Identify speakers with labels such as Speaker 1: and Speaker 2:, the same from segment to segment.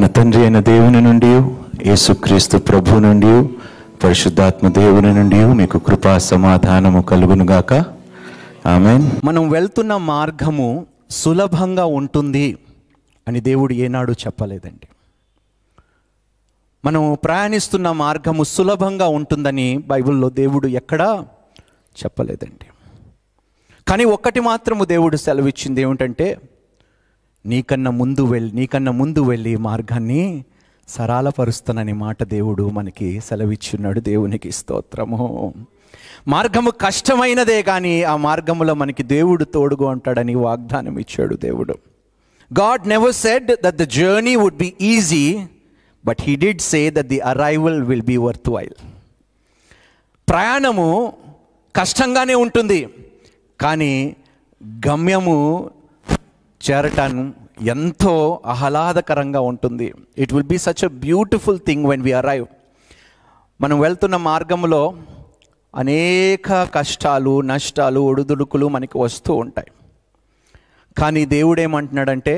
Speaker 1: మన తండ్రి అయిన దేవుని నుండి, యేసుక్రీస్తు ప్రభు నుండి, పరిశుద్ధాత్మ దేవుని నుండి మీకు కృపా సమాధానము కలుగునుగాక. ఆమేన్.
Speaker 2: మనం వెళ్తున్న మార్గము సులభంగా ఉంటుంది అని దేవుడు ఏనాడు చెప్పలేదండి. మనం ప్రయాణిస్తున్న మార్గము సులభంగా ఉంటుందని బైబిల్లో దేవుడు ఎక్కడా చెప్పలేదండి. కానీ ఒక్కటి మాత్రము దేవుడు సెలవిచ్చింది ఏమిటంటే, నీకన్నా ముందు వెళ్ళి మార్గాన్ని సరళపరుస్తానని మాట దేవుడు మనకి సెలవిచ్చున్నాడు. దేవునికి స్తోత్రము. మార్గము కష్టమైనదే కానీ ఆ మార్గములో మనకి దేవుడు తోడుగా ఉంటాడని వాగ్దానం ఇచ్చాడు దేవుడు. God never said that the journey would be easy, but he did say that the arrival will be worthwhile. ప్రయాణము కష్టంగానే ఉంటుంది, కానీ గమ్యము చేరటం ఎంతో ఆహ్లాదకరంగా ఉంటుంది. It will be such a beautiful thing when we arrive. మనం వెళ్తున్న మార్గంలో అనేక కష్టాలు, నష్టాలు, ఒడిదుడుకులు మనకి వస్తూ ఉంటాయి. కానీ దేవుడు ఏమంటున్నాడంటే,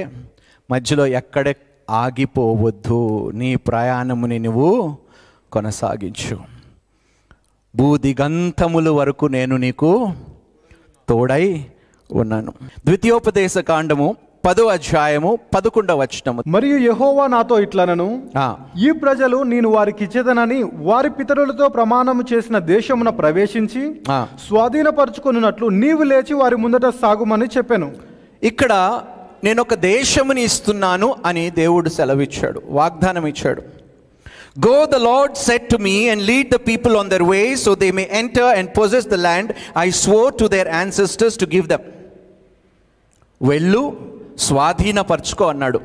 Speaker 2: మధ్యలో ఎక్కడ ఆగిపోవద్దు, నీ ప్రయాణముని నువ్వు కొనసాగించు. భూదిగంతముల వరకు నేను నీకు తోడై ఉన్నాను. ద్వితీయోపదేశ కాండము 10వ అధ్యాయము 11వ వచనము.
Speaker 3: మరియు యెహోవా నాతో ఇట్లనను, ఈ ప్రజలు నేను వారికి ఇచ్చేదనని వారి పితరులతో ప్రమాణము చేసిన దేశమున ప్రవేశించి స్వాధీనపరచుకొనున్నట్లు నీవు లేచి వారి ముందట సాగుమని చెప్పాను.
Speaker 2: ఇక్కడ నేను ఒక దేశముని ఇస్తున్నాను అని దేవుడు సెలవిచ్చాడు, వాగ్దానం ఇచ్చాడు. Go, the Lord said to me, and lead the people on their way, so they may enter and possess the land I swore to their ancestors to give them. వెళ్ళు, స్వాధీనపరచుకో అన్నాడు.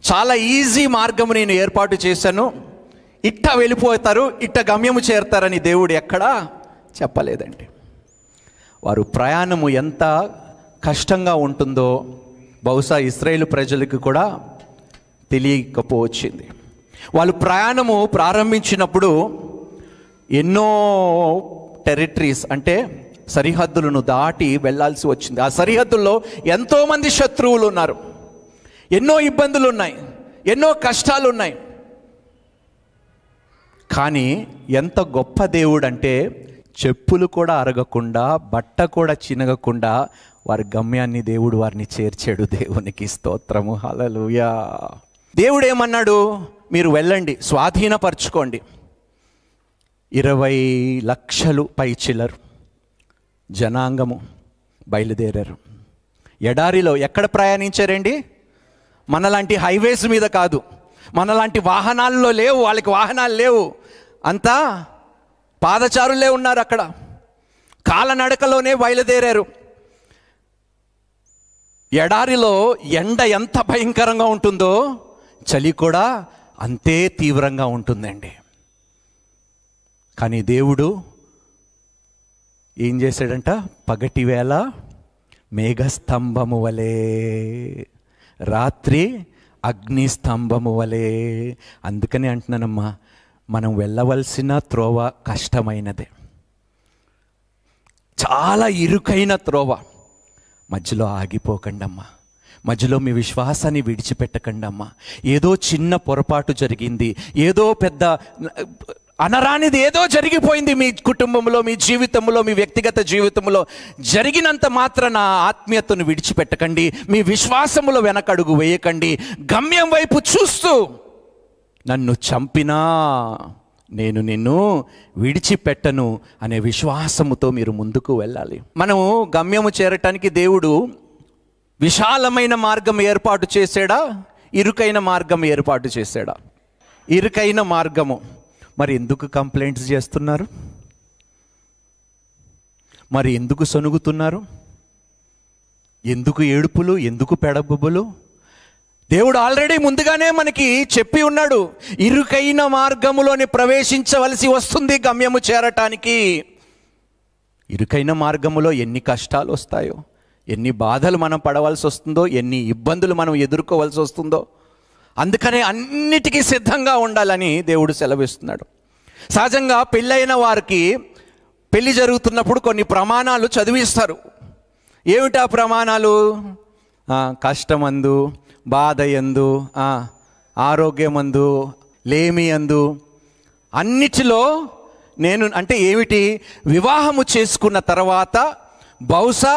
Speaker 2: చాలా ఈజీ మార్గము నేను ఏర్పాటు చేశాను, ఇట్ట వెళ్ళిపోతారు, ఇట్ట గమ్యము చేరతారని దేవుడు ఎక్కడా చెప్పలేదండి. వారు ప్రయాణము ఎంత కష్టంగా ఉంటుందో బహుశా ఇశ్రాయేలు ప్రజలకు కూడా తెలియకపోవచ్చింది. వాళ్ళు ప్రయాణము ప్రారంభించినప్పుడు ఎన్నో టెరిటరీస్ అంటే సరిహద్దులను దాటి వెళ్ళాల్సి వచ్చింది. ఆ సరిహద్దుల్లో ఎంతోమంది శత్రువులు ఉన్నారు, ఎన్నో ఇబ్బందులు ఉన్నాయి, ఎన్నో కష్టాలు ఉన్నాయి. కానీ ఎంత గొప్ప దేవుడు అంటే, చెప్పులు కూడా అరగకుండా, బట్ట కూడా చినగకుండా వారి గమ్యాన్ని దేవుడు వారిని చేర్చాడు. దేవునికి స్తోత్రము, హల్లెలూయా. దేవుడు ఏమన్నాడు, మీరు వెళ్ళండి, స్వాధీనపరచుకోండి. 20 లక్షలు పైచిల్లరు జనాంగము బయలుదేరారు. ఎడారిలో ఎక్కడ ప్రయాణించారండి? మనలాంటి హైవేస్ మీద కాదు, మనలాంటి వాహనాల్లో లేవు, వాళ్ళకి వాహనాలు లేవు, అంతా పాదచారులే ఉన్నారు. అక్కడ కాలనడకలోనే బయలుదేరారు. ఎడారిలో ఎండ ఎంత భయంకరంగా ఉంటుందో చలి కూడా అంతే తీవ్రంగా ఉంటుందండి. కానీ దేవుడు ఏం చేశాడంట, పగటి వేళ మేఘస్తంభము వలె, రాత్రి అగ్నిస్తంభము వలె. అందుకని అంటున్నానమ్మా, మనం వెళ్ళవలసిన త్రోవ కష్టమైనదే, చాలా ఇరుకైన త్రోవ. మధ్యలో ఆగిపోకండమ్మా, మధ్యలో మీ విశ్వాసాన్ని విడిచిపెట్టకండమ్మా. ఏదో చిన్న పొరపాటు జరిగింది, ఏదో పెద్ద అనరానిది ఏదో జరిగిపోయింది మీ కుటుంబంలో, మీ జీవితంలో, మీ వ్యక్తిగత జీవితంలో జరిగినంత మాత్రాన ఆత్మీయతను విడిచిపెట్టకండి, మీ విశ్వాసములో వెనకడుగు వేయకండి. గమ్యం వైపు చూస్తూ, నన్ను చంపినా నేను నిన్ను విడిచిపెట్టను అనే విశ్వాసముతో మీరు ముందుకు వెళ్ళాలి. మనము గమ్యము చేరటానికి దేవుడు విశాలమైన మార్గం ఏర్పాటు చేశాడా, ఇరుకైన మార్గం ఏర్పాటు చేశాడా? ఇరుకైన మార్గము. మరి ఎందుకు కంప్లైంట్స్ చేస్తున్నారు? మరి ఎందుకు సనుగుతున్నారు? ఎందుకు ఏడుపులు, ఎందుకు పెడబొబ్బులు? దేవుడు ఆల్రెడీ ముందుగానే మనకి చెప్పి ఉన్నాడు, ఇరుకైన మార్గములోని ప్రవేశించవలసి వస్తుంది గమ్యము చేరటానికి. ఇరుకైన మార్గములో ఎన్ని కష్టాలు వస్తాయో, ఎన్ని బాధలు మనం పడవలసి వస్తుందో, ఎన్ని ఇబ్బందులు మనం ఎదుర్కోవాల్సి వస్తుందో. అందుకనే అన్నిటికీ సిద్ధంగా ఉండాలని దేవుడు సెలవిస్తున్నాడు. సహజంగా పెళ్ళైన వారికి పెళ్లి జరుగుతున్నప్పుడు కొన్ని ప్రమాణాలు చదివిస్తారు. ఏమిటా ప్రమాణాలు? కష్టమందు, బాధ యందు, ఆరోగ్యమందు, లేమి అందు, అన్నిటిలో నేను అంటే ఏమిటి, వివాహము చేసుకున్న తర్వాత బహుశా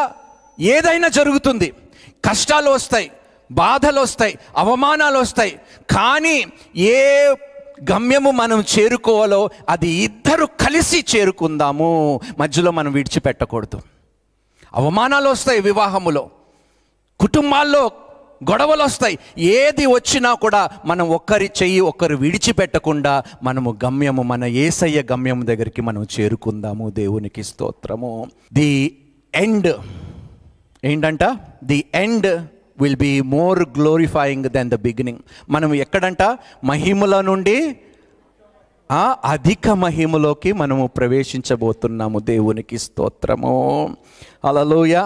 Speaker 2: ఏదైనా జరుగుతుంది, కష్టాలు వస్తాయి, బాధలు వస్తాయి, అవమానాలు వస్తాయి, కానీ ఏ గమ్యము మనం చేరుకోవాలో అది ఇద్దరు కలిసి చేరుకుందాము, మధ్యలో మనం విడిచిపెట్టకూడదు. అవమానాలు వస్తాయి వివాహములో, కుటుంబాల్లో గొడవలు వస్తాయి, ఏది వచ్చినా కూడా మనం ఒక్కరి చెయ్యి ఒక్కరు విడిచిపెట్టకుండా మనము గమ్యము, మన యేసయ్య గమ్యం దగ్గరికి మనం చేరుకుందాము. దేవునికి స్తోత్రము. ది ఎండ్ ఏంటంట, the end will be more glorifying then the beginning. మనం ఎక్కడంట, మహిమల నుండి అధిక మహిమలోకి మనము ప్రవేశించబోతున్నాము. దేవునికి స్తోత్రము. హల్లెలూయా.